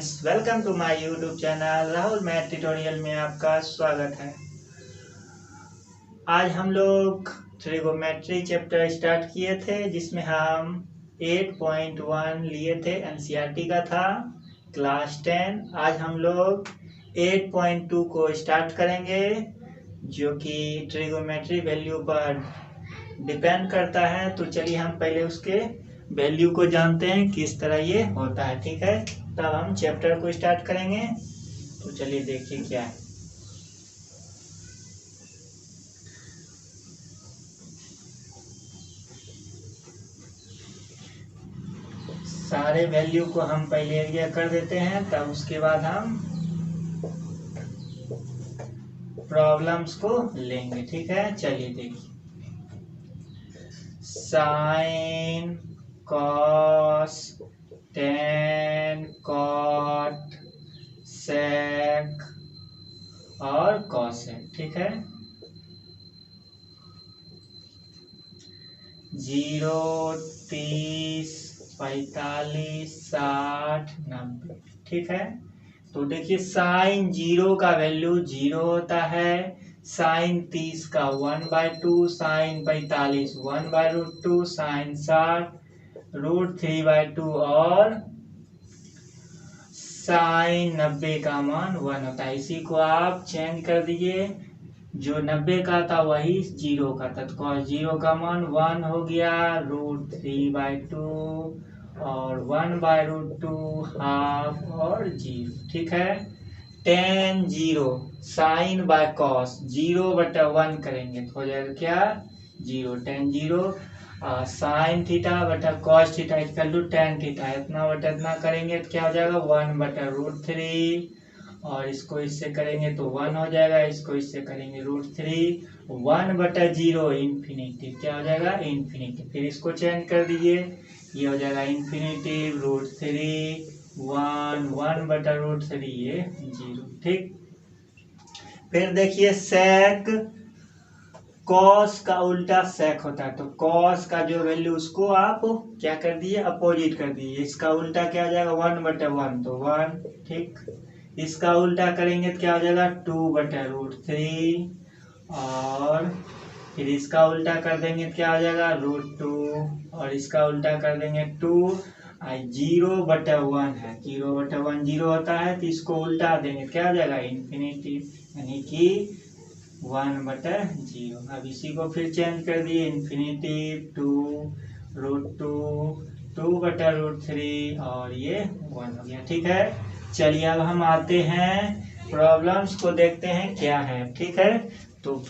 Friends, welcome to my YouTube channel Rahul math tutorial में आपका स्वागत है। आज हम लोग ट्रिगोमेट्री चैप्टर स्टार्ट किए थे जिसमें हम 8.1 लिए थे, एनसीईआरटी का था, क्लास 10। आज हम लोग 8.2 को स्टार्ट करेंगे जो कि ट्रिगोमेट्री वैल्यू पर डिपेंड करता है। तो चलिए हम पहले उसके वैल्यू को जानते हैं किस तरह ये होता है, ठीक है। तब हम चैप्टर को स्टार्ट करेंगे। तो चलिए देखिए क्या है। सारे वैल्यू को हम पहले एरिया कर देते हैं, तब उसके बाद हम प्रॉब्लम्स को लेंगे, ठीक है। चलिए देखिए, साइन, कॉस, टेन, कॉट, सेक और कॉसेक, ठीक है। 0, 30, 45, 60, 90, ठीक है। तो देखिए साइन 0 का वैल्यू 0 होता है, साइन 30 का 1/2, साइन 45 1/√2, साइन 60 √3/2 और साइन 90 का मान 1 होता है। इसी को आप चेंज कर दीजिए, जो 90 का था वही 0 का था, तो 0 का मान 1 हो गया, √3/2 और 1/√2 हाफ और 0, ठीक है। tan 0 साइन बाय कॉस 0/1 करेंगे तो हो जाएगा क्या, 0। tan 0 साइन थीटा बटा cos theta equal to tan theta, इतना बटा इतना करेंगे तो क्या हो जाएगा 1/√3, और इसको इससे करेंगे तो 1 हो जाएगा, इसको इससे करेंगे √3, 1/0 इन्फिनिटी, क्या हो जाएगा इन्फिनिटी। फिर इसको चेंज कर दीजिए, ये हो जाएगा इन्फिनिटी √3, 1/√3 ये 0, ठीक। फिर देखिए सेक, कॉस का उल्टा सेक होता है, तो कॉस का जो वैल्यू उसको आप क्या कर दिए, अपोजिट कर दिए। इसका उल्टा क्या हो जाएगा 1/1, तो 1, ठीक। इसका उल्टा करेंगे तो क्या हो जाएगा 2/√3, और फिर इसका उल्टा कर देंगे तो क्या हो जाएगा √2, और इसका उल्टा कर देंगे 2। 0/1 है, 0/1 0 होता है, तो इसको उल्टा देंगे क्या हो जाएगा इन्फिनिटी, यानी कि 1/0। अब इसी को फिर चेंज कर दिए, इन्फिनिटी 2√2, 2/√3 और ये 1 हो गया, ठीक है। चलिए अब हम आते हैं प्रॉब्लम्स को, देखते हैं क्या है, ठीक है। तो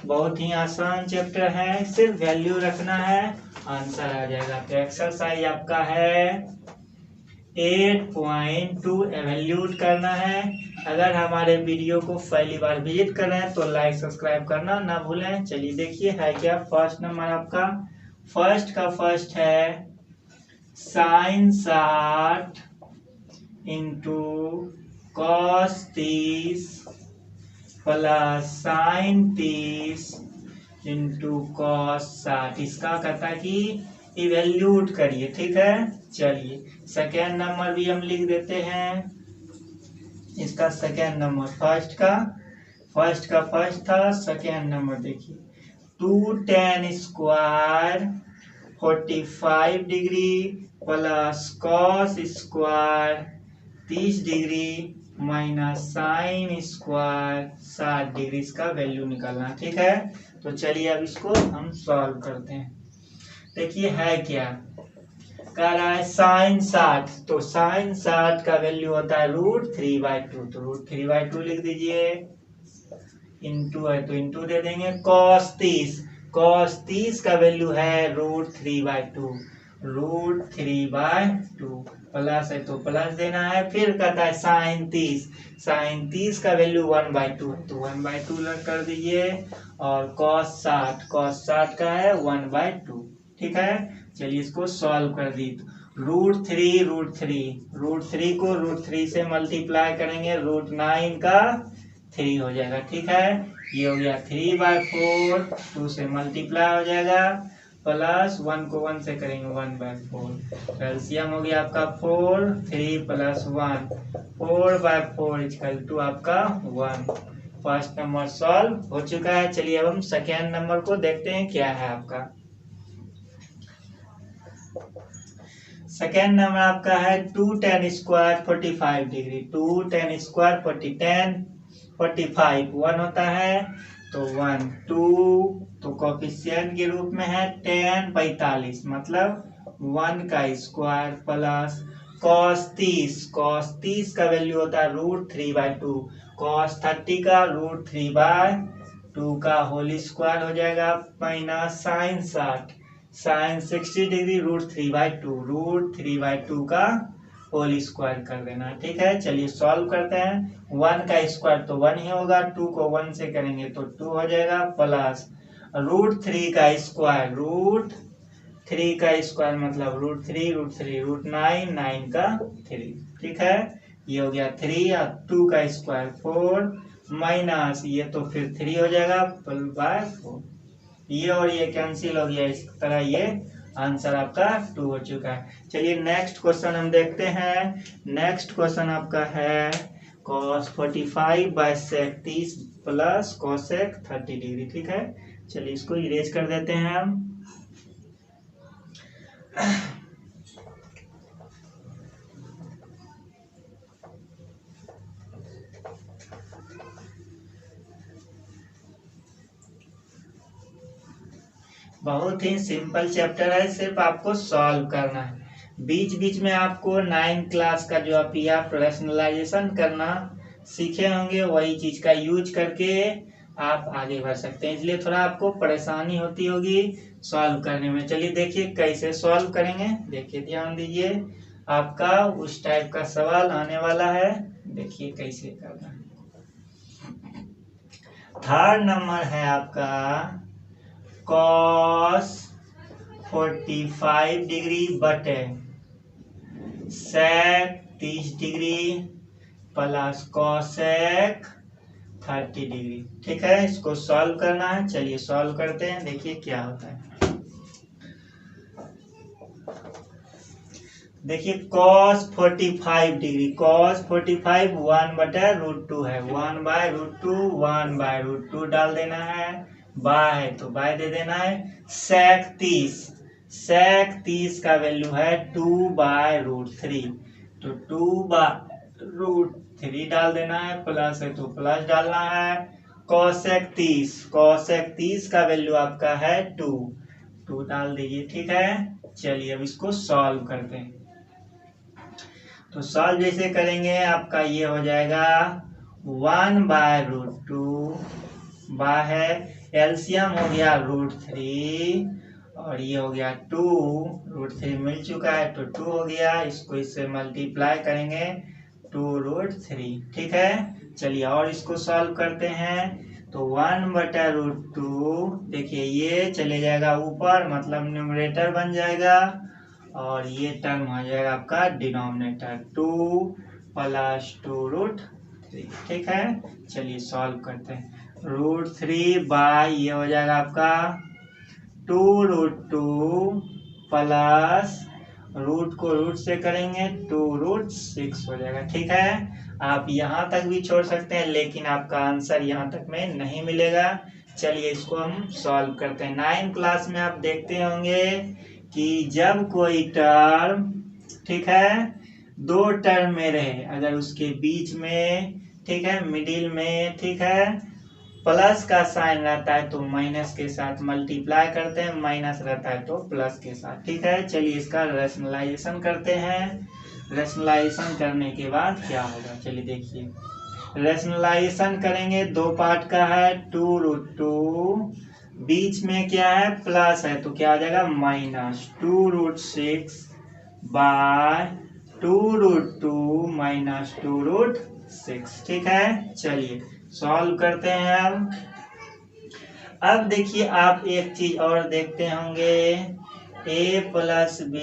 बहुत ही आसान चैप्टर है, सिर्फ वैल्यू रखना है, आंसर आ जाएगा। तो एक्सरसाइज आपका है 8.2 एवेल्यूट करना है। अगर हमारे वीडियो को पहली बार विजिट कर रहे हैं तो लाइक सब्सक्राइब करना ना भूलें। चलिए देखिए है क्या। फर्स्ट नंबर आपका, फर्स्ट का फर्स्ट है sine 60 into cos 30 plus sine 30 into cos 60। इसका कहता है कि इवेल्यूट करिए, ठीक है। चलिए सेकेंड नंबर भी हम लिख देते हैं, इसका सेकेंड नंबर फर्स्ट का फर्स्ट था, सेकेंड नंबर देखिए 2 tan square 45 degree plus cos square 30 degree minus sine square 60 degree, इसका वैल्यू निकालना, ठीक है। तो चलिए अब इसको हम सॉल्व करते हैं। देखिए है क्या, कह रहा है साइन 60, तो साइन 60 का वैल्यू होता है √3/2, तो √3/2 लिख दीजिए, इंटू है तो इंटू दे देंगे। कॉस 30 का वैल्यू है √3/2, √3/2 प्लस है तो प्लस देना है। फिर कहता है साइन 30 का वैल्यू 1/2 है, तो 1/2 कर दीजिए, और कॉस 60 का है 1/2, ठीक है। चलिए इसको सॉल्व कर दी, √3 को √3 से मल्टीप्लाई करेंगे, √9 का 3 हो जाएगा, ठीक है। ये हो गया 3/4, 2 से मल्टीप्लाई हो जाएगा, प्लस 1 को 1 से करेंगे 1/4। एलसीएम हो गया आपका 4, 3 + 1 4/4 इक्वल टू आपका 1। फर्स्ट नंबर सॉल्व हो चुका है। चलिए अब हम सेकेंड नंबर को देखते हैं क्या है आपका। सेकेंड नंबर आपका है 2 tan square 45 degree. 2 tan square 45 1 होता है तो 1 2 तो कोफिशिएंट के रूप में है tan 45 मतलब 1 का स्क्वायर प्लस cos 30 का वैल्यू होता है √3/2 cos 30 का √3/2 का होल स्क्वायर हो जाएगा माइनस sin 60 डिग्री √3/2 का होल स्क्वायर कर देना। ठीक है, चलिए सॉल्व करते हैं। 1 का स्क्वायर तो 1 ही होगा, 2 को 1 से करेंगे तो 2 हो जाएगा प्लस √3 का स्क्वायर मतलब √3 9 का 3। ठीक है, ये हो गया 3 और 2 का स्क्वायर 4 माइनस ये तो फिर 3 हो जाएगा /4। ये और ये कैंसिल हो गया, इस तरह ये आंसर आपका 2 हो चुका है। चलिए नेक्स्ट क्वेश्चन हम देखते हैं। नेक्स्ट क्वेश्चन आपका है cos 45/sec 30 plus cosec 30 degree. ठीक है, चलिए इसको इरेज कर देते हैं हम। बहुत ही सिंपल चैप्टर है, सिर्फ आपको सॉल्व करना है। बीच बीच में आपको 9 क्लास का जो आप पर्सनलाइजेशन करना सीखे होंगे वही चीज का यूज करके आप आगे बढ़ सकते हैं, इसलिए थोड़ा आपको परेशानी होती होगी सॉल्व करने में। चलिए देखिए कैसे सॉल्व करेंगे। देखिए ध्यान दीजिए, आपका उस टाइप का सवाल आने वाला है, देखिए कैसे करना है। थर्ड नंबर है आपका cos 45 डिग्री बटे sec 30 degree plus cosec 30 degree. ठीक है, इसको सॉल्व करना है। चलिए सॉल्व करते हैं, देखिए क्या होता है। देखिए cos 45 डिग्री, cos 45 1/√2 है, 1/√2 डाल देना है, बाय तो बाय दे देना है। sec 30 का वैल्यू है 2/√3 तो 2/√3 डाल देना है, प्लस है तो प्लस डालना है। cosec 30 का वैल्यू आपका है 2 डाल दीजिए। ठीक है, चलिए अब इसको सॉल्व करते हैं। तो सॉल्व जैसे करेंगे आपका ये हो जाएगा 1/√2 है, एलसीएम हो गया √3 और ये हो गया 2, √3 मिल चुका है तो 2 हो गया, इसको इससे मल्टीप्लाई करेंगे 2√3। ठीक है, चलिए और इसको सॉल्व करते हैं। तो 1/√2 देखिए ये चले जाएगा ऊपर, मतलब न्यूमरेटर बन जाएगा और ये टर्म हो जाएगा आपका डिनोमिनेटर 2 + 2√3। ठीक है, चलिए सॉल्व करते हैं। √3 बाय ये हो जाएगा आपका 2√2 प्लस रूट को रूट से करेंगे 2√6 हो जाएगा। ठीक है, आप यहाँ तक भी छोड़ सकते हैं लेकिन आपका आंसर यहाँ तक में नहीं मिलेगा। चलिए इसको हम सॉल्व करते हैं। 9 क्लास में आप देखते होंगे कि जब कोई टर्म, ठीक है, 2 टर्म में रहे, अगर उसके बीच में, ठीक है, मिडिल में, ठीक है, प्लस का साइन रहता है तो माइनस के साथ मल्टीप्लाई करते हैं, माइनस रहता है तो प्लस के साथ। ठीक है, चलिए इसका रैशनलाइजेशन करते हैं। रैशनलाइजेशन करने के बाद क्या होगा, चलिए देखिए। रैशनलाइजेशन करेंगे, 2 पार्ट का है, 2√2 बीच में क्या है प्लस है तो क्या आ जाएगा माइनस 2√6 बाय 2√2 माइनस 2√6। ठीक है, चलिए सॉल्व करते हैं हम। अब देखिए आप एक चीज और देखते होंगे ए प्लस बी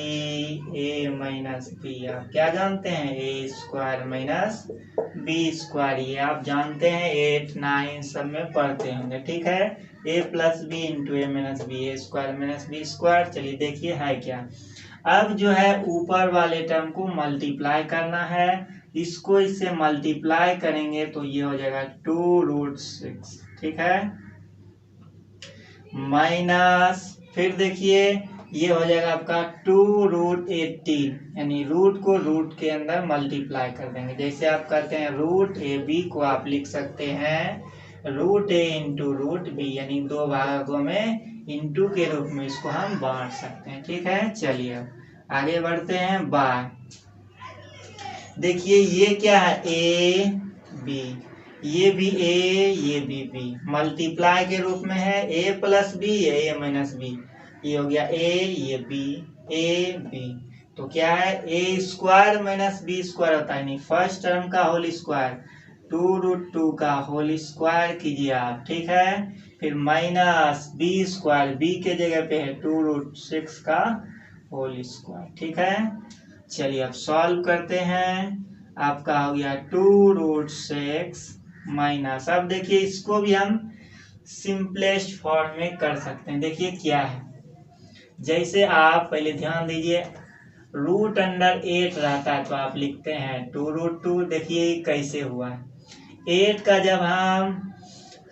ए माइनस बी, आप क्या जानते हैं, ए स्क्वायर माइनस बी स्क्वायर, ये आप जानते हैं 8, 9 सब में पढ़ते होंगे। ठीक है, ए प्लस बी इंटू ए माइनस बी, ए स्क्वायर माइनस बी स्क्वायर। चलिए देखिए है क्या। अब जो है ऊपर वाले टर्म को मल्टीप्लाई करना है, इसको इससे मल्टीप्लाई करेंगे तो ये हो जाएगा 2√6। ठीक है, माइनस, फिर देखिए ये हो जाएगा आपका 2√18, यानी रूट को रूट के अंदर मल्टीप्लाई कर देंगे। जैसे आप करते हैं रूट ए बी को आप लिख सकते हैं रूट ए इंटू रूट बी, यानी दो भागों में इंटू के रूप में इसको हम बांट सकते हैं। ठीक है, चलिए अब आगे बढ़ते हैं। बाय, देखिए ये क्या है, ए बी, ये भी ए ये भी बी, मल्टीप्लाई के रूप में है, ए प्लस बी ए माइनस बी, ये हो गया ए ये बी ए बी। तो क्या है, ए स्क्वायर माइनस बी स्क्वायर होता है, नहीं फर्स्ट टर्म का होल स्क्वायर, 2√2 का होल स्क्वायर कीजिए आप। ठीक है, फिर माइनस बी स्क्वायर, बी के जगह पे है 2√6 का होल स्क्वायर। ठीक है, चलिए अब सॉल्व करते हैं। आपका हो गया 2√6 माइनस, अब देखिए इसको भी हम सिंपलेस्ट फॉर्म में कर सकते हैं। देखिए क्या है, जैसे आप पहले ध्यान दीजिए, रूट अंडर 8 रहता है तो आप लिखते हैं 2√2। देखिए कैसे हुआ, 8 का जब हम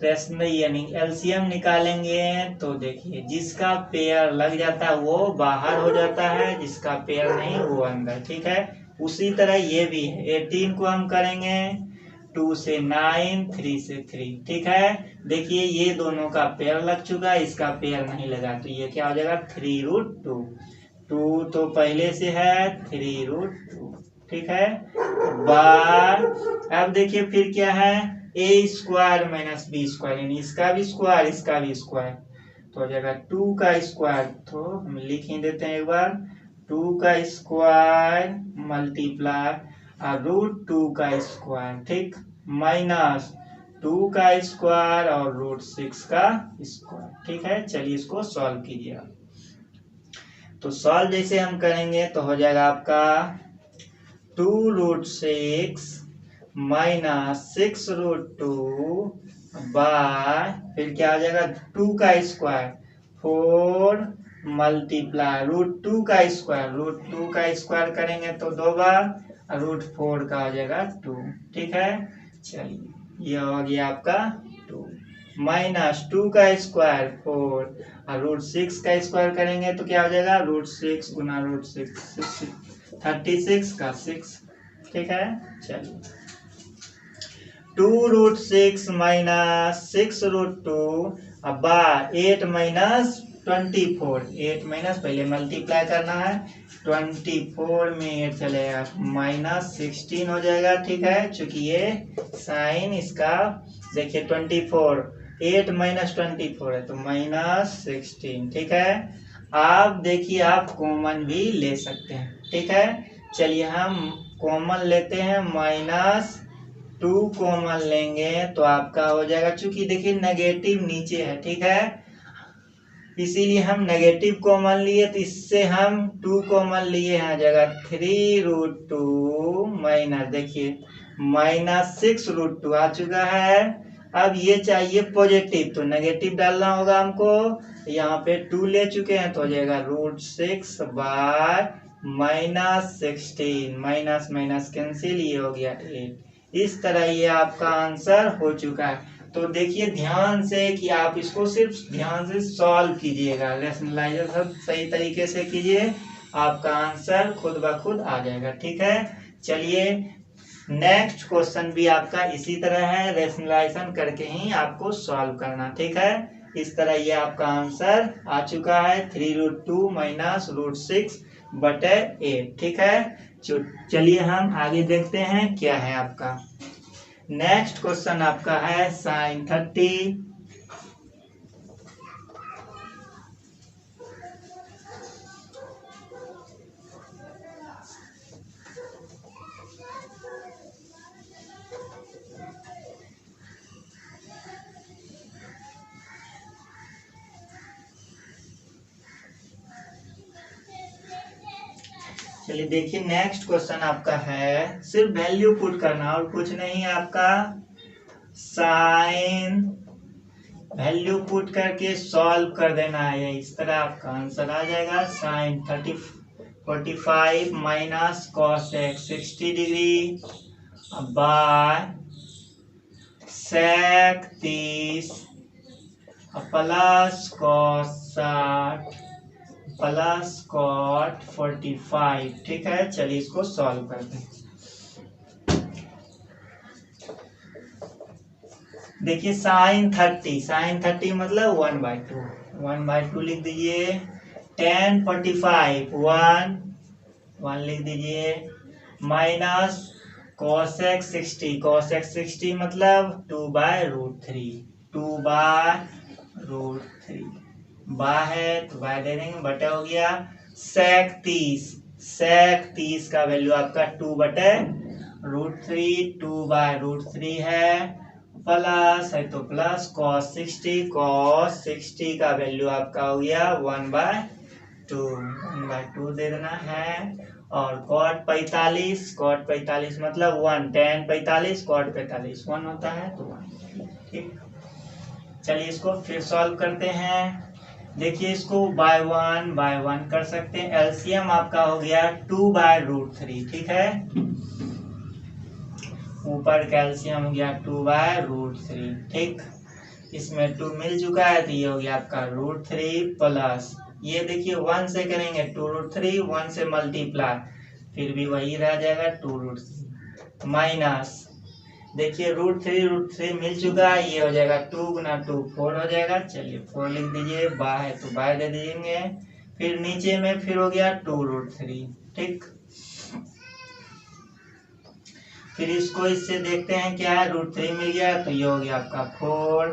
रेशनल यानी एलसीएम निकालेंगे तो देखिए जिसका पेयर लग जाता है वो बाहर हो जाता है, जिसका पेयर नहीं वो अंदर। ठीक है, उसी तरह ये भी है, 18 को हम करेंगे 2 से 9, 3 से 3। ठीक है, देखिए ये दोनों का पेयर लग चुका है, इसका पेयर नहीं लगा तो ये क्या हो जाएगा 3√2। 2 तो पहले से है 3√2। ठीक है, बार, अब देखिए फिर क्या है, ए स्क्वायर माइनस बी स्क्वायर, यानी इसका भी स्क्वायर इसका भी स्क्वायर, तो हो जाएगा 2 का स्क्वायर, तो हम लिख ही देते हैं एक बार, 2 का स्क्वायर मल्टीप्लाई √2 का स्क्वायर। ठीक, माइनस 2 का स्क्वायर और √6 का स्क्वायर। ठीक है, चलिए इसको सॉल्व कीजिए आप। तो सॉल्व जैसे हम करेंगे तो हो जाएगा आपका 2√6 माइनस 6√2 बाय, फिर क्या हो जाएगा 2 का स्क्वायर 4 मल्टीप्लाई √2 का स्क्वायर, √2 का स्क्वायर करेंगे तो 2 बार, √4 का हो जाएगा 2। ठीक है, चलिए ये हो गया आपका 2 माइनस 2 का स्क्वायर 4 और √6 का स्क्वायर करेंगे तो क्या हो जाएगा, √6 गुना √6 36 का 6। ठीक है, चलिए 2√6 माइनस 6√2 अब 8 माइनस 24, 8 माइनस पहले मल्टीप्लाई करना है, 24 में 8 चलेगा माइनस 16 हो जाएगा। ठीक है, चूंकि ये साइन इसका देखिए 24, 8 माइनस 24 है तो माइनस 16। ठीक है, आप देखिए आप कॉमन भी ले सकते हैं। ठीक है, चलिए हम कॉमन लेते हैं, -2 कॉमन लेंगे तो आपका हो जाएगा, चूंकि देखिए नेगेटिव नीचे है। ठीक है, इसीलिए हम नेगेटिव कॉमन लिए, तो इससे हम 2 कॉमन लिए हैं, जगह 3√2 माइनस देखिए -6√2 आ चुका है। अब ये चाहिए पॉजिटिव तो नेगेटिव डालना होगा हमको, यहाँ पे 2 ले चुके हैं तो हो जाएगा √6 बाय -16, माइनस माइनस कैंसिल, ये हो गया 8। इस तरह ये आपका आंसर हो चुका है। तो देखिए ध्यान से कि आप इसको सिर्फ ध्यान से सॉल्व कीजिएगा, रैशनलाइजेशन सही तरीके से कीजिए, आपका आंसर खुद ब खुद आ जाएगा। ठीक है, चलिए नेक्स्ट क्वेश्चन भी आपका इसी तरह है, रैशनलाइजेशन करके ही आपको सॉल्व करना। ठीक है, इस तरह ये आपका आंसर आ चुका है 3√2 माइनस √6 बटे 8। ठीक है, चलिए हम आगे देखते हैं क्या है आपका नेक्स्ट क्वेश्चन। आपका है sin 30 चलिए देखिए नेक्स्ट क्वेश्चन आपका है, सिर्फ वैल्यू पुट करना और कुछ नहीं है आपका। साइन वैल्यू पुट करके सॉल्व कर देना है, इस तरह आपका आंसर आ जाएगा। Sine 45 minus cos x 60 degree by sec 30 plus cos 60 plus cot 45। ठीक है, चलिए इसको सॉल्व करते हैं। देखिए साइन 30 मतलब 1/2, 1/2 लिख दीजिए। tan 45 1 लिख दीजिए माइनस cos x 60 मतलब 2/√3, 2/√3 बा है तो बाय दे देंगे, बटा हो गया। सेक 30 का वैल्यू आपका 2/√3, 2/√3 है, प्लस है तो प्लस cos 60 का वैल्यू आपका हो गया 1/2 दे देना है। और cot 45 मतलब 1, tan 45 cot 45 1 होता है तो 1। ठीक, चलिए इसको फिर सॉल्व करते हैं। देखिए इसको बाय वन कर सकते हैं। एलसीएम आपका हो गया 2/√3। ठीक है, ऊपर कैल्शियम हो गया 2/√3। ठीक, इसमें 2 मिल चुका है तो ये हो गया आपका √3 प्लस ये देखिए 1 से करेंगे 2√3, 1 से मल्टीप्लाई फिर भी वही रह जाएगा 2√3 माइनस देखिए √3 मिल चुका है, ये हो जाएगा 2 गुना 2 4 हो जाएगा। चलिए 4 लिख दीजिए, बा है तो बाय दे दीजिए, फिर नीचे में फिर हो गया 2√3। ठीक, फिर इसको इससे देखते हैं क्या है, √3 मिल गया तो ये हो गया आपका 4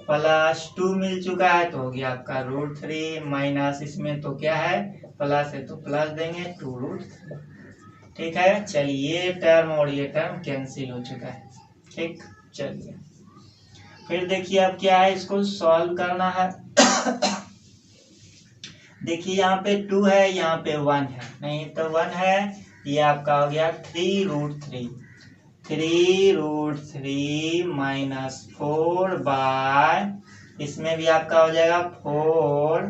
प्लस 2 मिल चुका है तो हो गया आपका √3 माइनस इसमें तो क्या है प्लस है तो प्लस देंगे 2√3। ठीक है, चलिए ये टर्म और ये टर्म कैंसिल हो चुका है। ठीक, चलिए फिर देखिए अब क्या है, इसको सॉल्व करना है। देखिए यहाँ पे 2 है, यहाँ पे 1 है, नहीं तो 1 है, ये आपका हो गया 3√3 माइनस 4 बाय इसमें भी आपका हो जाएगा 4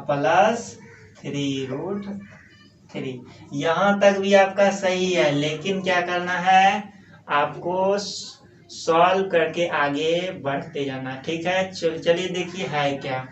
प्लस 3√3। यहाँ तक भी आपका सही है, लेकिन क्या करना है आपको सॉल्व करके आगे बढ़ते जाना। ठीक है, चलिए देखिए है क्या,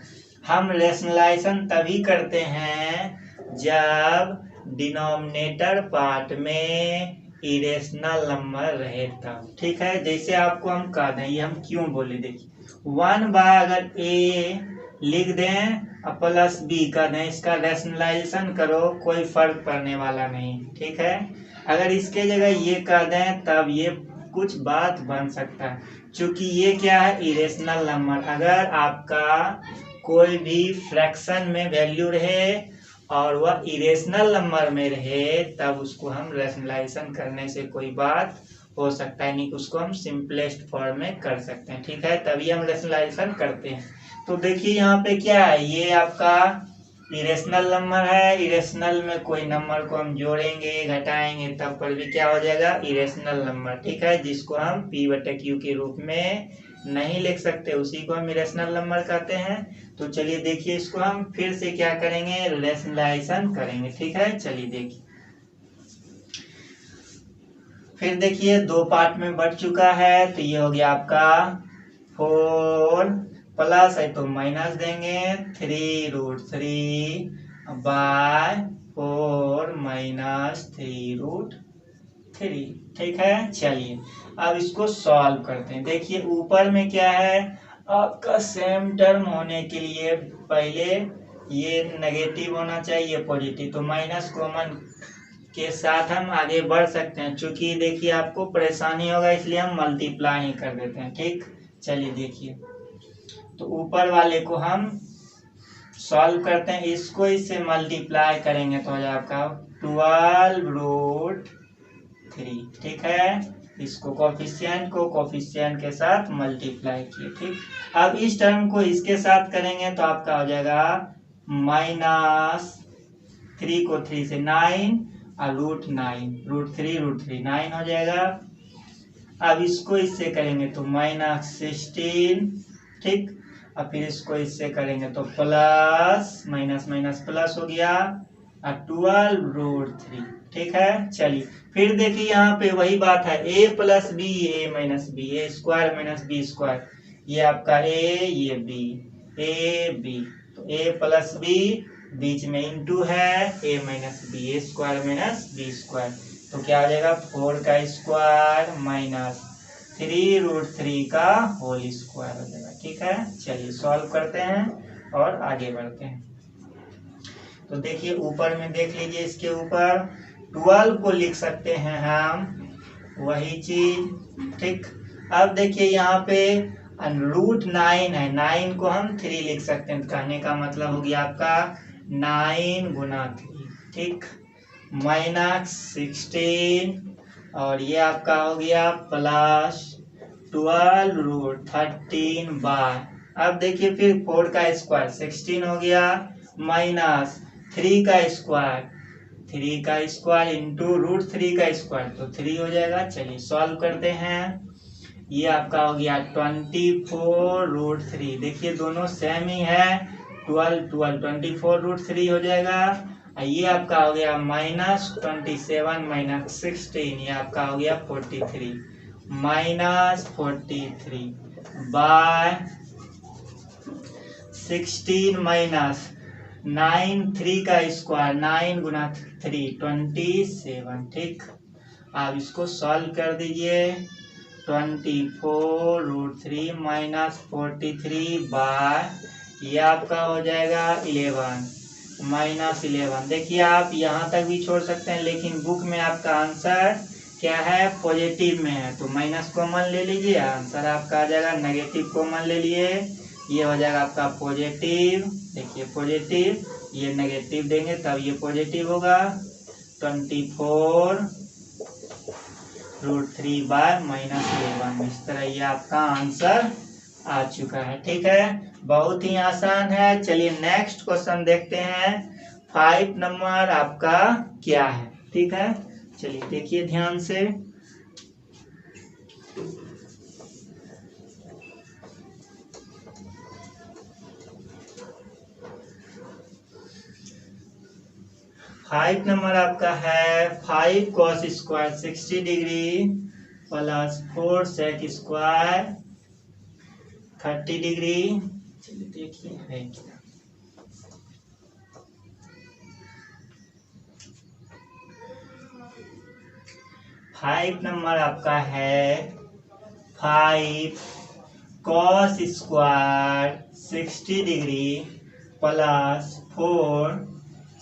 हम रेशनलाइजेशन तभी करते हैं जब डिनोमिनेटर पार्ट में इरेशनल नंबर रहे तब। ठीक है, जैसे आपको हम कह दें, ये हम क्यों बोले, देखिए 1 अगर a लिख दें प्लस b कर दें, इसका रेशनलाइजेशन करो कोई फर्क पड़ने वाला नहीं। ठीक है, अगर इसके जगह ये कर दें तब ये कुछ बात बन सकता है, क्योंकि ये क्या है इरेशनल नंबर। अगर आपका कोई भी फ्रैक्शन में वैल्यू रहे और वह इरेशनल नंबर में रहे तब उसको हम रेशनलाइजेशन करने से कोई बात हो सकता है, नहीं उसको हम सिंपलेस्ट फॉर्म में कर सकते हैं। ठीक है, तभी हम रेशनलाइजेशन करते हैं। तो देखिए यहाँ पे क्या है, ये आपका इरेशनल नंबर है, इरेशनल में कोई नंबर को हम जोड़ेंगे घटाएंगे तब पर भी क्या हो जाएगा इरेशनल नंबर। ठीक है, जिसको हम p/q के रूप में नहीं लिख सकते उसी को हम इरेशनल नंबर कहते हैं। तो चलिए देखिए इसको हम फिर से क्या करेंगे, रेशनलाइजेशन करेंगे। ठीक है, चलिए देखिए फिर देखिए 2 पार्ट में बढ़ चुका है, तो ये हो गया आपका 4 प्लस है तो माइनस देंगे 3√3 बाय 4 माइनस 3√3। ठीक है, चलिए अब इसको सॉल्व करते हैं। देखिए ऊपर में क्या है, आपका सेम टर्म होने के लिए पहले ये नेगेटिव होना चाहिए पॉजिटिव, तो माइनस कॉमन के साथ हम आगे बढ़ सकते हैं। चूंकि देखिए आपको परेशानी होगा इसलिए हम मल्टीप्लाई ही कर देते हैं। ठीक, चलिए देखिए तो ऊपर वाले को हम सॉल्व करते हैं, इसको इससे मल्टीप्लाई करेंगे तो हो जाएगा आपका 12√3। ठीक है, इसको कोफिशिएंट को कोफिशिएंट के साथ मल्टीप्लाई किए। ठीक, अब इस टर्म को इसके साथ करेंगे तो आपका हो जाएगा -3 को 3 से 9 और √9 9 हो जाएगा। अब इसको इससे करेंगे तो -16, ठीक। और फिर इसको इससे करेंगे तो प्लस माइनस माइनस प्लस हो गया और 12√3, ठीक है। चलिए फिर देखिए यहाँ पे वही बात है, a + b a - b a² - b², ये आपका a ये b a b, तो a + b बीच में इंटू है a - b a² - b², तो क्या आ जाएगा 4 का स्क्वायर माइनस 3√3 का होल स्क्वायर हो जाएगा, ठीक है। चलिए सॉल्व करते हैं और आगे बढ़ते हैं। तो देखिए ऊपर में देख लीजिए, इसके ऊपर 12 को लिख सकते हैं हम, वही चीज, ठीक। अब देखिए यहाँ पे √9 है, 9 को हम 3 लिख सकते हैं, कहने का मतलब हो गया आपका 9 × 3, ठीक, -16, और ये आपका हो गया प्लस 12√13 बाय, अब देखिए फिर 4 का स्क्वायर 16 हो गया माइनस 3 का स्क्वायर इंटू √3 का स्क्वायर, तो 3 हो जाएगा। चलिए सॉल्व करते हैं। ये आपका हो गया 24√3, देखिए दोनों सेम ही है, 12 24√3 हो जाएगा। ये आपका हो गया -27 - 16, ये आपका हो गया 43 -43 बाय 16 माइनस 9 3 का स्क्वायर 9 × 3 27, ठीक। आप इसको सॉल्व कर दीजिए, 24√3 -43 बाय, ये आपका हो जाएगा 11 -11। देखिए आप यहाँ तक भी छोड़ सकते हैं, लेकिन बुक में आपका आंसर क्या है, पॉजिटिव में है, तो माइनस कॉमन ले लीजिए, आंसर आपका आ जाएगा नेगेटिव कॉमन ले लिए, ये हो जाएगा आपका पॉजिटिव। देखिए पॉजिटिव, ये नेगेटिव देंगे तब ये पॉजिटिव होगा, 24√3 बाय -11, इस तरह ये आपका आंसर आ चुका है, ठीक है। बहुत ही आसान है। चलिए नेक्स्ट क्वेश्चन देखते हैं, 5 नंबर आपका क्या है, ठीक है। चलिए देखिए ध्यान से, फाइव नंबर आपका है 5 cos square 60 degree plus 4 sec square 30 degree. चलिए देखिए है क्या, फाइव नंबर आपका है 5 cos square 60 degree plus 4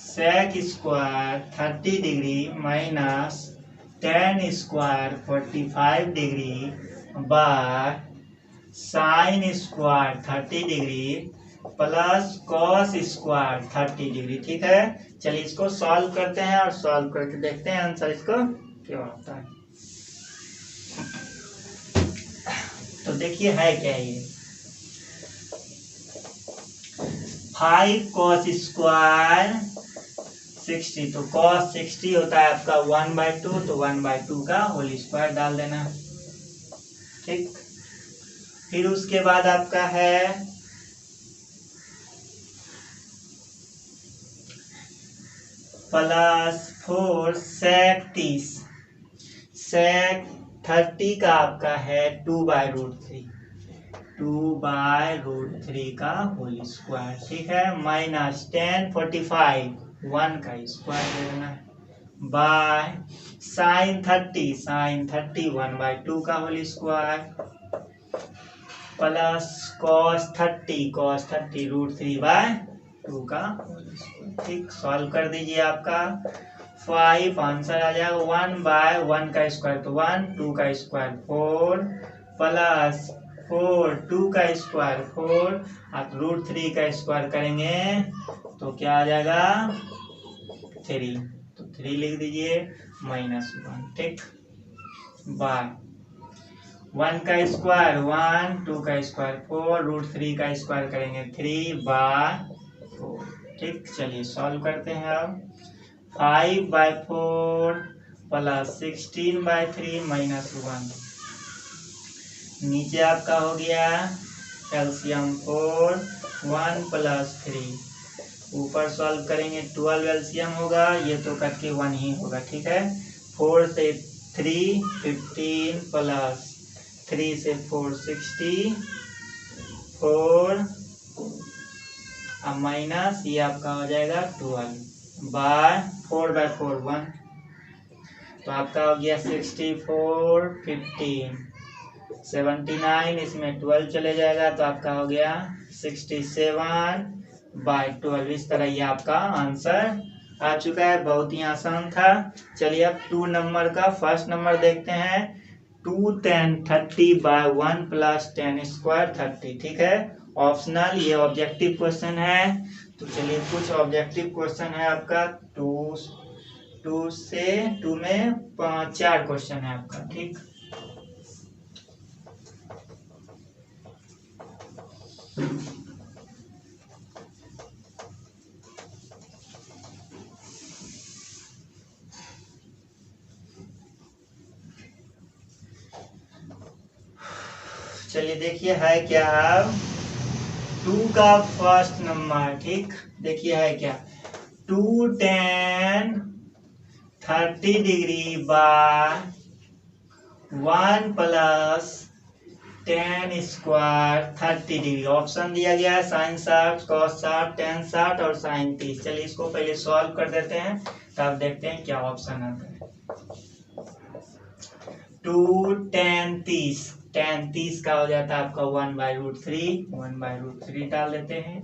sec square 30 degree minus tan square 45 degree by sin square 30 degree plus cos square 30 degree, ठीक है। चलिए इसको सॉल्व करते हैं और सॉल्व करके देखते हैं आंसर इसको क्या होता है। तो देखिए है क्या, ये 5 cos स्क्वायर 60, तो cos 60 होता है आपका 1/2, तो 1/2 का होल स्क्वायर डाल देना, ठीक। फिर उसके बाद आपका है प्लस 4 sec 30, sec 30 का आपका है 2/√3 का होल स्क्वायर, ठीक है, माइनस tan 45 1 का स्क्वायर दे देना है बाय sin 30 1/2 का होल स्क्वायर प्लस cos 30 √3/2 का होल स्क्वायर, ठीक। सॉल्व कर दीजिए, आपका 5 आंसर आ जाएगा 1/1 का स्क्वायर, तो 1 2 का स्क्वायर 4 प्लस 4 2 का स्क्वायर 4 आप √3 का स्क्वायर करेंगे तो क्या आ जाएगा 3, तो 3 लिख दीजिए -1, ठीक, बाय 1 का स्क्वायर 1 2 का स्क्वायर 4 √3 का स्क्वायर करेंगे 3/4, ठीक। चलिए सॉल्व करते हैं अब, 5/4 प्लस 16/3 -1। नीचे आपका हो गया एलसीएम 4 1 + 3। ऊपर सॉल्व करेंगे 12 एलसीएम होगा, ये तो कट के 1 ही होगा। ठीक है, 4 से 3 15 प्लस 3 से 4 60 4 अब माइनस ये आपका हो जाएगा 12/4/4 1। तो आपका हो गया 64 15 79, इसमें 12 चले जाएगा तो आपका हो गया 67/12। इस तरह ये आपका आंसर आ चुका है। बहुत ही आसान था। चलिए अब 2 नंबर का फर्स्ट नंबर देखते हैं। 2 10 30/1 + 10² 30। ठीक है, ऑप्शनल, ये ऑब्जेक्टिव क्वेश्चन है। तो चलिए कुछ ऑब्जेक्टिव क्वेश्चन है आपका। 2 से 2 में 4 क्वेश्चन है आपका। ठीक, चलिए देखिए है क्या। 2 का फर्स्ट नंबर, ठीक, देखिए है क्या। 2 10 30 डिग्री बाय 1 + 10² 30 डिग्री। ऑप्शन दिया गया है sin 60, cos 60, tan 60 और sin 30। चलिए इसको पहले सॉल्व कर देते हैं, तब देखते हैं क्या ऑप्शन आता है। 2 10 30, tan 30 का हो जाता है आपका 1/√3। 1/√3 डाल देते हैं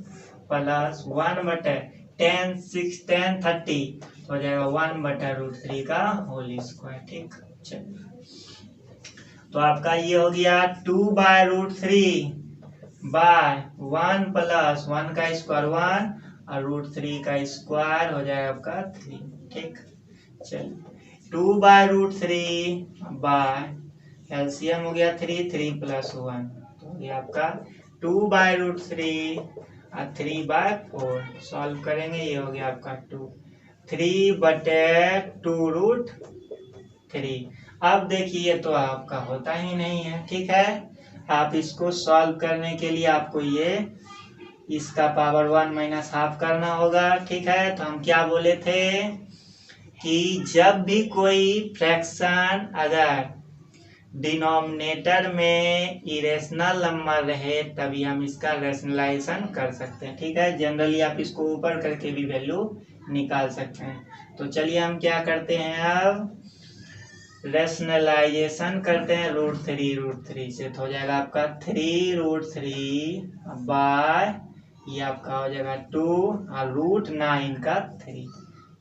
प्लस 1/tan 6 tan 30 हो जाएगा 1/√3 का होल स्क्वायर। ठीक, चलिए तो आपका ये हो गया 2/√3 बाय 1 + 1 का स्क्वायर 1 और √3 का स्क्वायर हो जाएगा आपका 3। ठीक, चलिए 2/√3 बाय एलसीएम हो गया 3 3 + 1 तो ये आपका 2/√3 और 3/4 सॉल्व करेंगे, ये हो गया आपका 2 3/2√3। अब देखिए तो आपका होता ही नहीं है। ठीक है, आप इसको सॉल्व करने के लिए आपको ये इसका पावर 1 - हाफ करना होगा। ठीक है, तो हम क्या बोले थे कि जब भी कोई फ्रैक्शन अगर डिनोमिनेटर में इरेशनल नंबर रहे तभी हम इसका रैशनलाइजेशन कर सकते हैं। ठीक है, जनरली आप इसको ऊपर करके भी वैल्यू निकाल सकते हैं। तो चलिए हम क्या करते हैं, अब रैशनलाइजेशन करते हैं √3 से। तो हो जाएगा आपका 3√3 बाय ये आपका हो जाएगा 2 और √9 का 3,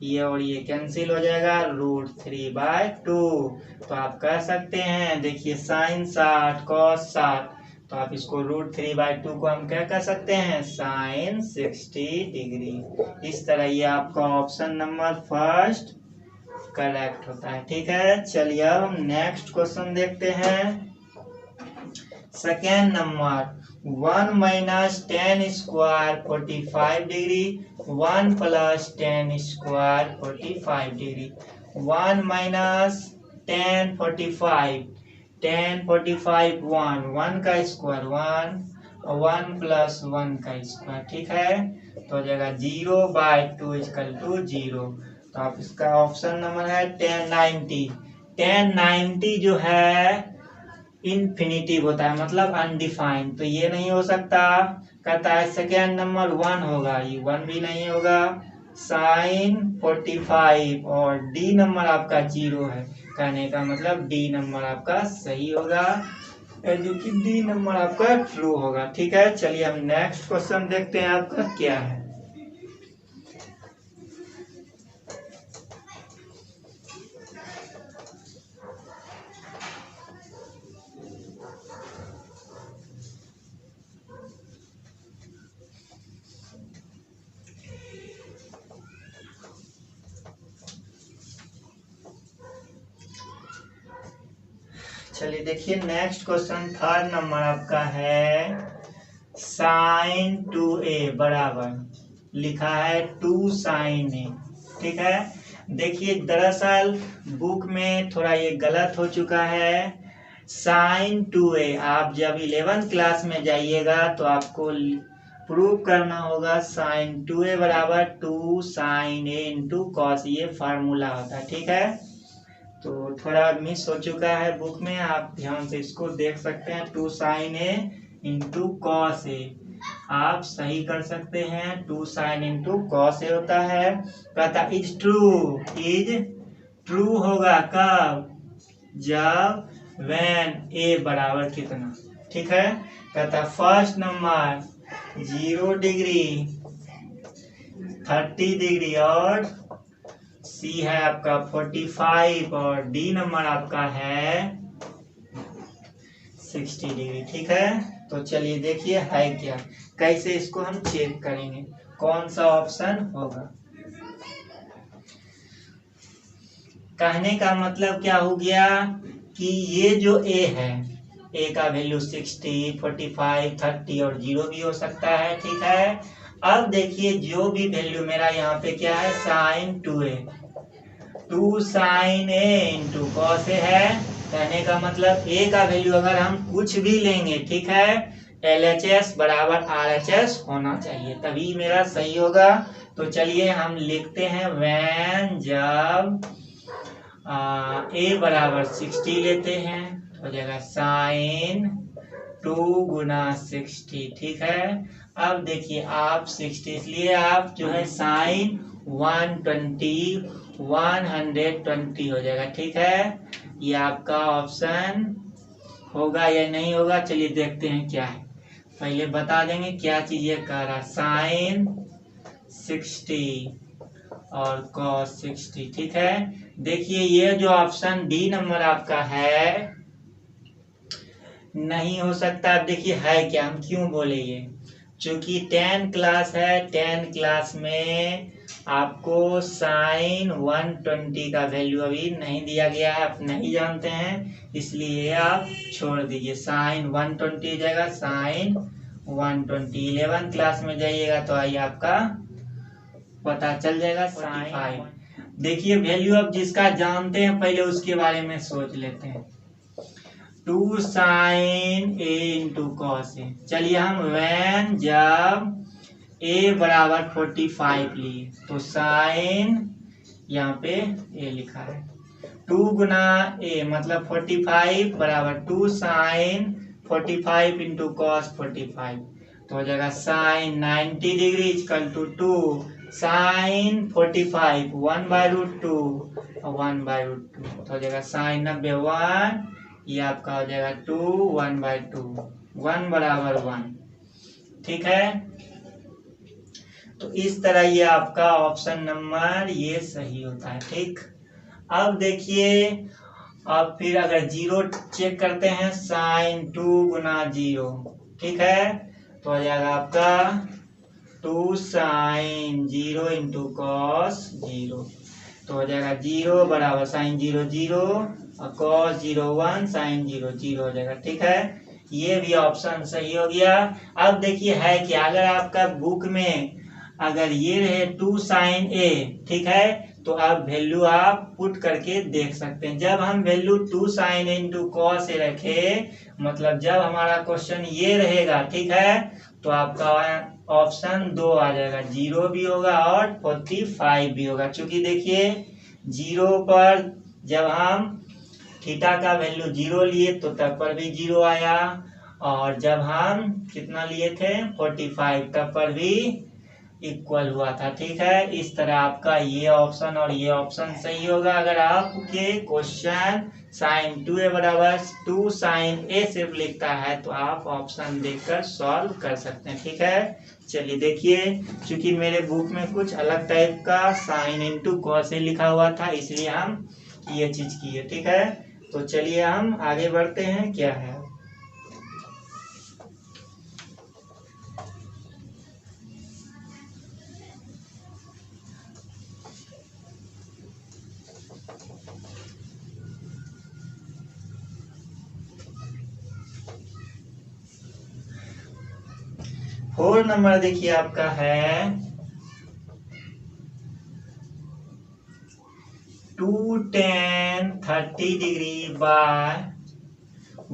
ये और ये कैंसिल हो जाएगा √3/2। तो आप कह सकते हैं, देखिए sin 60 cos 60, तो आप इसको √3/2 को हम क्या कह सकते हैं, sin 60 डिग्री। इस तरह ये आपका ऑप्शन नंबर फर्स्ट करेक्ट होता है। ठीक है, चलिए अब हम नेक्स्ट क्वेश्चन देखते हैं। Second number 1 - tan² 45 degree 1 + tan² 45 degree. 1 - tan 45 tan 45 1 का स्क्वायर 1 1 + 1 का स्क्वायर। ठीक है, तो हो जाएगा 0/2 = 0। तो आप इसका ऑप्शन नंबर है tan 90। tan 90 जो है इनफिनिटिव होता है, मतलब अनडिफाइंड, तो ये नहीं हो सकता। कहता है सेकेंड नंबर 1 होगा, ये 1 भी नहीं होगा। sin 45 और डी नंबर आपका 0 है, कहने का मतलब डी नंबर आपका सही होगा, जो कि डी नंबर आपका ट्रू होगा। ठीक है, चलिए हम नेक्स्ट क्वेश्चन देखते हैं आपका क्या है। चलिए देखिए नेक्स्ट क्वेश्चन थर्ड नंबर आपका है। sin 2a बराबर लिखा है 2 sin a। ठीक है, देखिए दरअसल बुक में थोड़ा ये गलत हो चुका है। साइन 2a, आप जब 11th क्लास में जाइएगा तो आपको प्रूव करना होगा साइन 2a बराबर 2 साइन a इंटू कॉस, ये फार्मूला होता है। ठीक है, तो थोड़ा मिस हो चुका है बुक में, आप ध्यान से इसको देख सकते हैं। 2 sine a into cos a आप सही कर सकते हैं। 2 साइन इंटू कॉस ए होता है। कहता इज ट्रू होगा कब? जब व्हेन ए बराबर कितना। ठीक है, कहता फर्स्ट नंबर 0 डिग्री, 30 डिग्री और सी है आपका 45 और डी नंबर आपका है 60 डिग्री। ठीक है, तो चलिए देखिए है क्या, कैसे इसको हम चेक करेंगे कौन सा ऑप्शन होगा। कहने का मतलब क्या हो गया कि ये जो ए है, ए का वैल्यू 60, 45, 30 और 0 भी हो सकता है। ठीक है, अब देखिए जो भी वैल्यू मेरा यहाँ पे क्या है, sine 2a, 2 sine a into cos a है। कहने का मतलब ए का वैल्यू अगर हम कुछ भी लेंगे, ठीक है, LHS बराबर RHS होना चाहिए, तभी मेरा सही होगा। तो चलिए हम लिखते हैं व्हेन जब ए बराबर 60 लेते हैं तो हो जाएगा साइन 2 गुना 60। ठीक है, अब देखिए आप 60 इसलिए आप जो है साइन 120 120 हो जाएगा। ठीक है, ये आपका ऑप्शन होगा या नहीं होगा, चलिए देखते हैं क्या है। पहले बता देंगे क्या चीज ये कह रहा, साइन 60 और कॉस 60। ठीक है, देखिए ये जो ऑप्शन डी नंबर आपका है नहीं हो सकता। अब देखिए है क्या, हम क्यों बोले ये, चूंकि 10 क्लास है, 10 क्लास में आपको साइन 120 का वैल्यू अभी नहीं दिया गया है, आप नहीं जानते हैं, इसलिए आप छोड़ दीजिए। साइन 120 हो जाएगा साइन 120। 11 क्लास में जाइएगा तो आइए आपका पता चल जाएगा 45। देखिए वैल्यू अब जिसका जानते हैं पहले उसके बारे में सोच लेते हैं। 2 साइन a इंटू कॉस ए, चलिए हम व्हेन जब a बराबर 45 लिए तो साइन यहाँ पे a लिखा है, 2 गुना a मतलब 45 बराबर 2 साइन 45 इंटू कॉस 45, तो हो जाएगा sine 90 degree equal to 2 sine 45 1/√2 और 1/√2, तो हो जाएगा साइन 91, ये आपका हो जाएगा 2 1/2, 1 बराबर 1। ठीक है, तो इस तरह ये आपका ऑप्शन नंबर ये सही होता है। ठीक, अब देखिए अब फिर अगर 0 चेक करते हैं, साइन 2 गुना 0, ठीक है, तो हो जाएगा आपका 2 साइन 0 इंटू कॉस 0, तो हो जाएगा 0 बराबर साइन 0 0 और कॉस 0 1 साइन 0 0 हो जाएगा। ठीक है, ये भी ऑप्शन सही हो गया। अब देखिए है कि अगर आपका बुक में अगर ये रहे 2 साइन a, ठीक है, तो आप वैल्यू आप पुट करके देख सकते हैं। जब हम value 2 sine a into cos a रखे, मतलब जब हमारा क्वेश्चन ये रहेगा, ठीक है, तो आपका ऑप्शन 2 आ जाएगा, 0 भी होगा और 45 भी होगा। क्योंकि देखिए 0 पर जब हम थीटा का वैल्यू 0 लिए तो तब पर भी 0 आया, और जब हम कितना लिए थे 45 तब पर भी इक्वल हुआ था। ठीक है, इस तरह आपका ये ऑप्शन और ये ऑप्शन सही होगा। अगर आपके क्वेश्चन साइन 2a बराबर 2 साइन a सिर्फ लिखता है तो आप ऑप्शन देखकर सॉल्व कर सकते हैं। ठीक है, चलिए देखिए, क्योंकि मेरे बुक में कुछ अलग टाइप का साइन इंटू कॉस ए लिखा हुआ था, इसलिए हम ये चीज किए। ठीक है, तो चलिए हम आगे बढ़ते हैं, क्या है। फोर नंबर देखिए आपका है 2 tan 30 degree by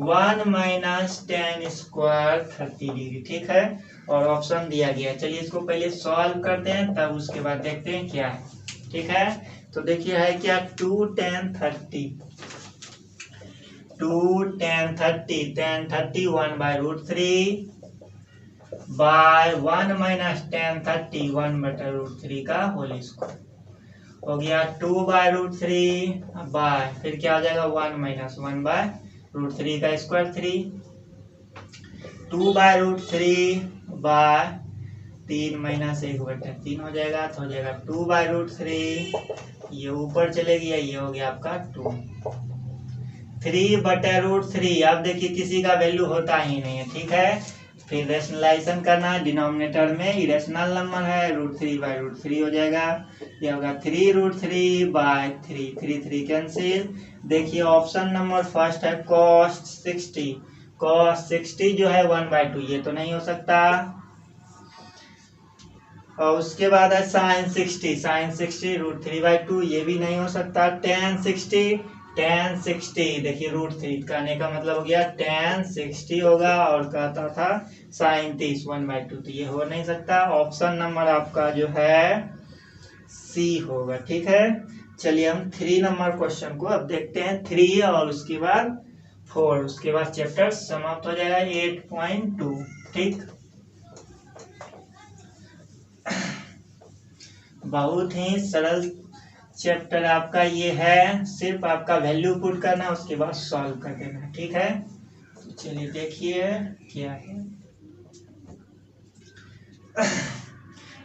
1 minus tan square 30 degree. ठीक है, और ऑप्शन दिया गया। चलिए इसको पहले सॉल्व करते हैं, तब उसके बाद देखते हैं क्या है। ठीक है, तो देखिए है क्या, 2 tan 30 tan 30 1 by root 3 by 1 minus tan 30 1 बटा रूट 3 का होल स्क्वायर हो गया 2 बाय रूट 3 बाय फिर क्या हो जाएगा 1 माइनस 1 बाय रूट 3 का square 3 2 by root 3 by 3 minus 1 बटा 3 हो जाएगा, तो हो जाएगा 2 बाय रूट 3, ये ऊपर चले गया, ये हो गया आपका 2 3 बटा रूट 3। अब देखिए किसी का वैल्यू होता ही नहीं है। ठीक है, फिर रेशनलाइजेशन करना है, डिनोमिनेटर में इरेशनल नंबर है, रूट 3 बाय रूट 3 हो जाएगा, ये होगा 3 रूट 3 बाय 3 3 3 कैंसिल। देखिए ऑप्शन नंबर फर्स्ट है cos 60, cos 60 जो है 1/2, ये तो नहीं हो सकता। और उसके बाद है sin 60 रूट 3/2, ये भी नहीं हो सकता। tan 60 देखिए रूट 3 कहने का मतलब हो गया tan 60 होगा, और कहता था sin 30 1/2, तो ये हो नहीं सकता। ऑप्शन नंबर आपका जो है सी होगा। ठीक है, चलिए हम 3 नंबर क्वेश्चन को अब देखते हैं। 3 और उसके बाद 4, उसके बाद चैप्टर समाप्त हो जाएगा 8.2। ठीक, बहुत ही सरल चैप्टर आपका ये है, सिर्फ आपका वैल्यू पुट करना, उसके बाद सॉल्व कर देना। ठीक है, चलिए देखिए क्या है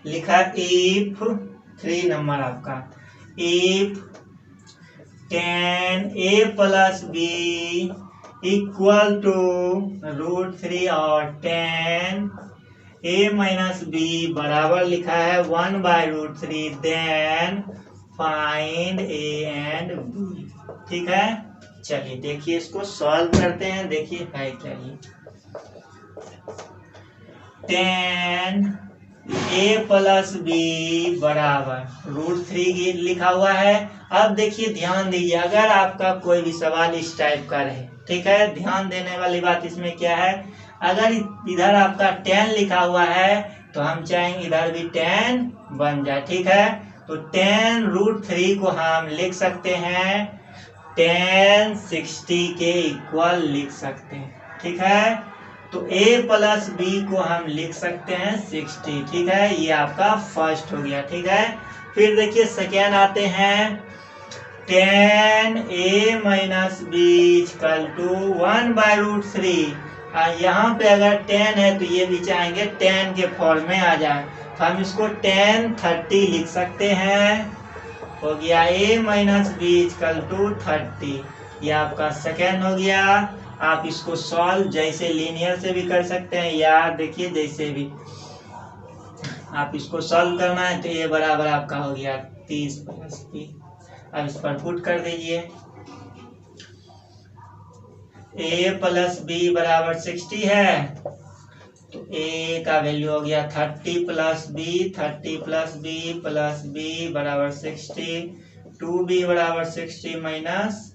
लिखा, इफ 3 नंबर आपका, if tan a plus b equal to root 3 और tan a माइनस b बराबर लिखा है 1 by root 3, then find a and b। ठीक है, चलिए देखिए इसको सॉल्व करते हैं। देखिए है क्या, ये tan a प्लस b बराबर रूट 3 लिखा हुआ है। अब देखिए ध्यान दीजिए, अगर आपका कोई भी सवाल इस टाइप का रहे, ठीक है, ध्यान देने वाली बात इसमें क्या है, अगर इधर आपका tan लिखा हुआ है तो हम चाहेंगे इधर भी tan बन जाए। ठीक है, तो tan रूट 3 को हम लिख सकते हैं tan 60 के इक्वल लिख सकते हैं। ठीक है, तो a प्लस b को हम लिख सकते हैं 60। ठीक है, ये आपका फर्स्ट हो गया। ठीक है, फिर देखिए सेकेंड आते हैं, tan a minus b equal to 1 by root 3। यहाँ पे अगर tan है तो ये भी चाहेंगे tan के फॉर्म में आ जाए, तो हम इसको tan 30 लिख सकते हैं। हो गया a minus b equal to 30, ये आपका सेकेंड हो गया। आप इसको सॉल्व जैसे लीनियर से भी कर सकते हैं, या देखिए जैसे भी आप इसको सॉल्व करना है, तो ये बराबर आपका हो गया 30 प्लस b। अब इस पर पुट कर दीजिए, a प्लस b बराबर 60 है, तो a का वैल्यू हो गया 30 plus b, 30 plus b plus b बराबर 60, 2b बराबर 60 माइनस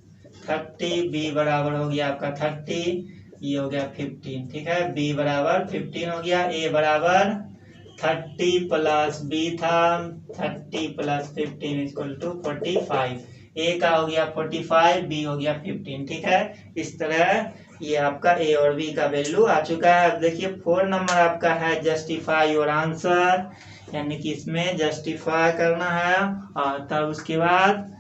30, b बराबर हो गया आपका 30, ये हो गया 15। ठीक है, b बराबर 15 हो गया, a बराबर 30 प्लस b था, 30 प्लस 15 इक्वल टू 45, a का हो गया 45, b हो गया 15। ठीक है, इस तरह ये आपका a और b का वैल्यू आ चुका है। अब देखिए 4 नंबर आपका है जस्टिफाई योर आंसर, यानी कि इसमें जस्टिफाई करना है, और तब उसके बाद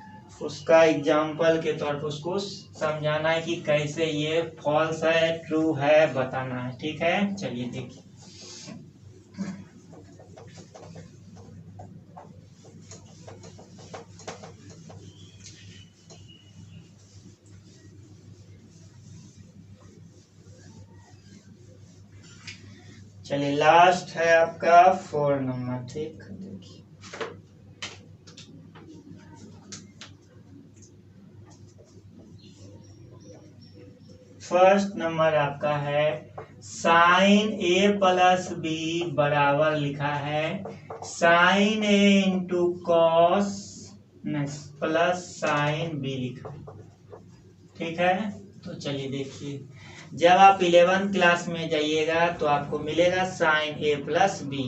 उसका एग्जाम्पल के तौर पर उसको समझाना है कि कैसे ये फॉल्स है ट्रू है बताना है। ठीक है, चलिए देखिए, चलिए लास्ट है आपका 4 नंबर। ठीक, देखिए फर्स्ट नंबर आपका है साइन a प्लस b बराबर लिखा है sine a into cos next plus sine b लिखा, ठीक है। तो चलिए देखिए, जब आप 11th क्लास में जाइएगा तो आपको मिलेगा साइन ए प्लस बी।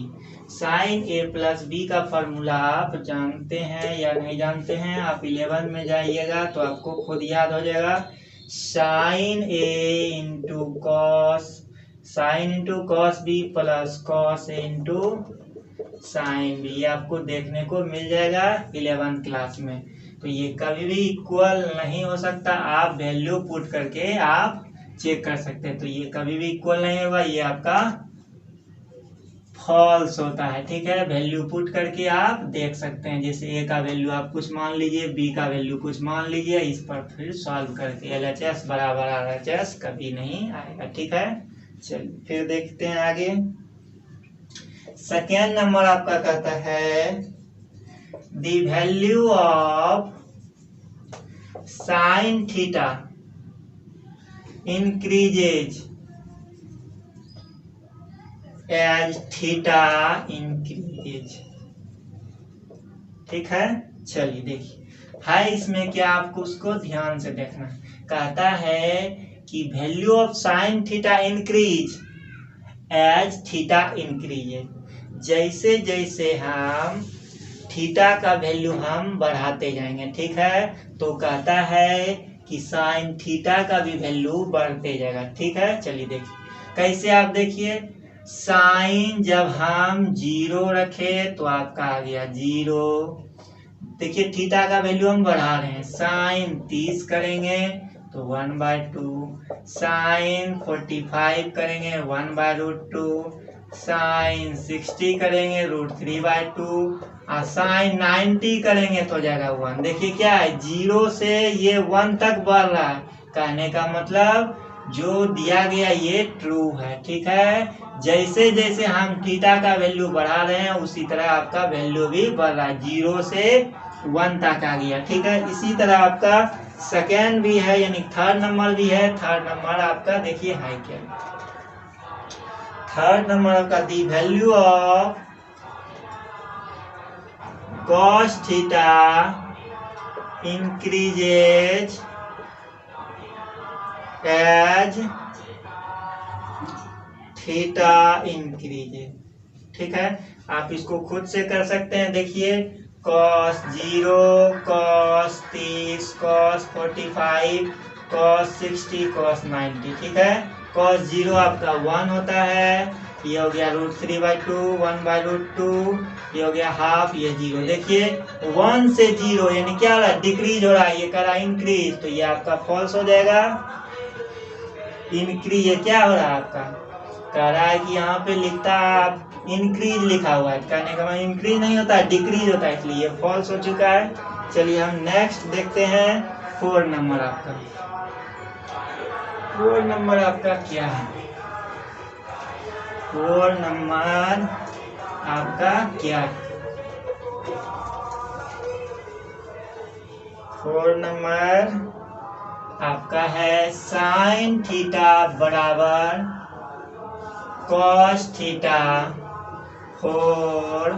साइन ए प्लस बी का फॉर्मूला आप जानते हैं या नहीं जानते हैं? आप 11 में जाइएगा तो आपको खुद याद हो जाएगा। Sine a into cos, sine into cos b plus cos a into sine b, आपको देखने को मिल जाएगा 11th क्लास में। तो ये कभी भी इक्वल नहीं हो सकता, आप वैल्यू पुट करके आप चेक कर सकते हैं। तो ये कभी भी इक्वल नहीं होगा, ये आपका फॉल्स होता है, ठीक है। वैल्यू पुट करके आप देख सकते हैं, जैसे ए का वैल्यू आप कुछ मान लीजिए, बी का वैल्यू कुछ मान लीजिए, इस पर फिर सॉल्व करके LHS बराबर RHS कभी नहीं आएगा, ठीक है। चलिए फिर देखते हैं आगे। सेकेंड नंबर आपका कहता है the value of sine theta increases as theta increases, ठीक है। चलिए देखिए है इसमें क्या, आपको उसको ध्यान से देखना। कहता है कि value of sine theta increase as theta increases, जैसे जैसे हम थीटा का वैल्यू हम बढ़ाते जाएंगे, ठीक है। तो कहता है कि साइन थीटा का भी वैल्यू बढ़ते जाएगा, ठीक है। चलिए देखिए कैसे, आप देखिए साइन जब हम 0 रखे तो आपका आ गया 0। देखिए थीटा का वैल्यू हम बढ़ा रहे हैं, साइन 30 करेंगे तो 1/2, साइन 45 करेंगे 1/√2, साइन 60 करेंगे √3/2, और साइन 90 करेंगे तो जाएगा 1। देखिए क्या है, 0 से ये 1 तक बढ़ रहा है, कहने का मतलब जो दिया गया ये ट्रू है, ठीक है। जैसे जैसे हम थीटा का वैल्यू बढ़ा रहे हैं उसी तरह आपका वैल्यू भी बढ़ रहा है, 0 से 1 तक आ गया, ठीक है। इसी तरह आपका सेकेंड भी है, यानी थर्ड नंबर भी है। थर्ड नंबर आपका देखिए है क्या, थर्ड नंबर आपका the value of cos theta increases as theta increases, ठीक है। आप इसको खुद से कर सकते हैं, देखिए cos 0, cos 30, cos 45, cos 60, cos 90, ठीक है। cos 0 आपका 1 होता है, ये हो गया √3/2, 1/√2, ये हो गया हाफ, ये 0। देखिए 1 से 0 यानी क्या हो रहा है, डिक्रीज हो रहा है, ये कर रहा है इंक्रीज, तो ये आपका फॉल्स हो जाएगा। इंक्रीज ये क्या हो रहा है आपका, कह रहा है कि यहाँ पे लिखता है इंक्रीज लिखा हुआ है, कहने का मतलब इंक्रीज नहीं होता है, डिक्रीज होता है, इसलिए फॉल्स हो चुका है। चलिए हम नेक्स्ट देखते हैं 4 नंबर आपका। 4 नंबर आपका क्या है, 4 नंबर आपका क्या है, 4 नंबर आपका है साइन थीटा बराबर cos theta for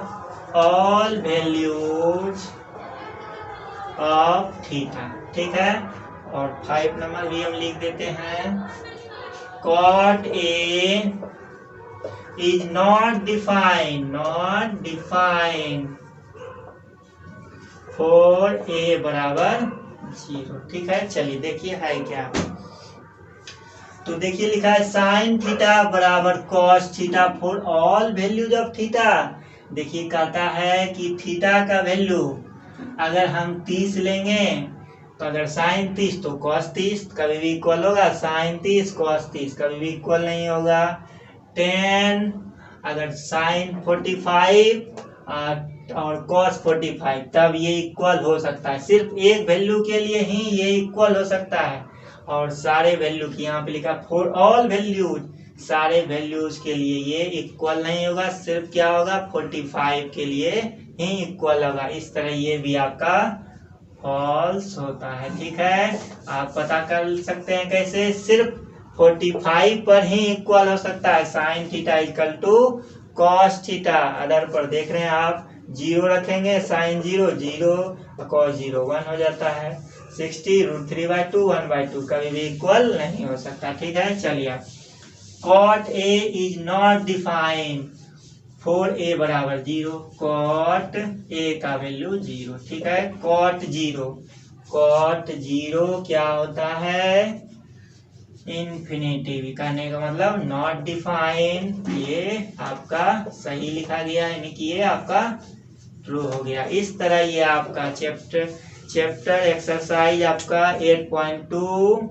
all values of theta, ठीक है। और 5 नंबर भी हम लिख देते हैं, cot a is not defined for a बराबर 0, ठीक है। चलिए देखिए है क्या, तो देखिए लिखा है साइन थीटा बराबर cos theta for all values of theta. देखिए कहता है कि थीटा का वैल्यू अगर हम 30 लेंगे तो अगर साइन 30 तो कॉस 30 कभी भी इक्वल होगा, साइन 30 कॉस 30 कभी भी इक्वल नहीं होगा। 10 अगर साइन 45 और कॉस 45 तब ये इक्वल हो सकता है, सिर्फ एक वैल्यू के लिए ही ये इक्वल हो सकता है। और सारे वैल्यू की यहाँ पे लिखा फॉर ऑल वैल्यूज, सारे वैल्यूज के लिए ये इक्वल नहीं होगा, सिर्फ क्या होगा 45 के लिए ही इक्वल होगा। इस तरह ये भी आपका फॉल्स होता है, ठीक है। आप पता कर सकते हैं कैसे, सिर्फ 45 पर ही इक्वल हो सकता है sine theta equal to cos theta, other पर देख रहे हैं आप जीरो रखेंगे, sine zero zero, cos zero 1 हो जाता है। 60√3/2 1/2 कभी भी इक्वल नहीं हो सकता। ठीक है, चलिए cot a is not defined for a बराबर 0, कॉट ए का वैल्यू 0। ठीक है, कॉट जीरो क्या होता है, इन्फिनेटिव। कहने का मतलब नॉट डिफाइन, ये आपका सही लिखा गया, यानी कि ये आपका ट्रू हो गया। इस तरह ये आपका चैप्टर एक्सरसाइज आपका 8.2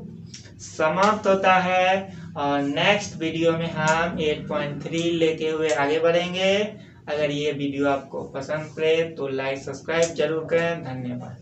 समाप्त होता है। और नेक्स्ट वीडियो में हम 8.3 लेके हुए आगे बढ़ेंगे। अगर ये वीडियो आपको पसंद करे तो लाइक सब्सक्राइब जरूर करें। धन्यवाद।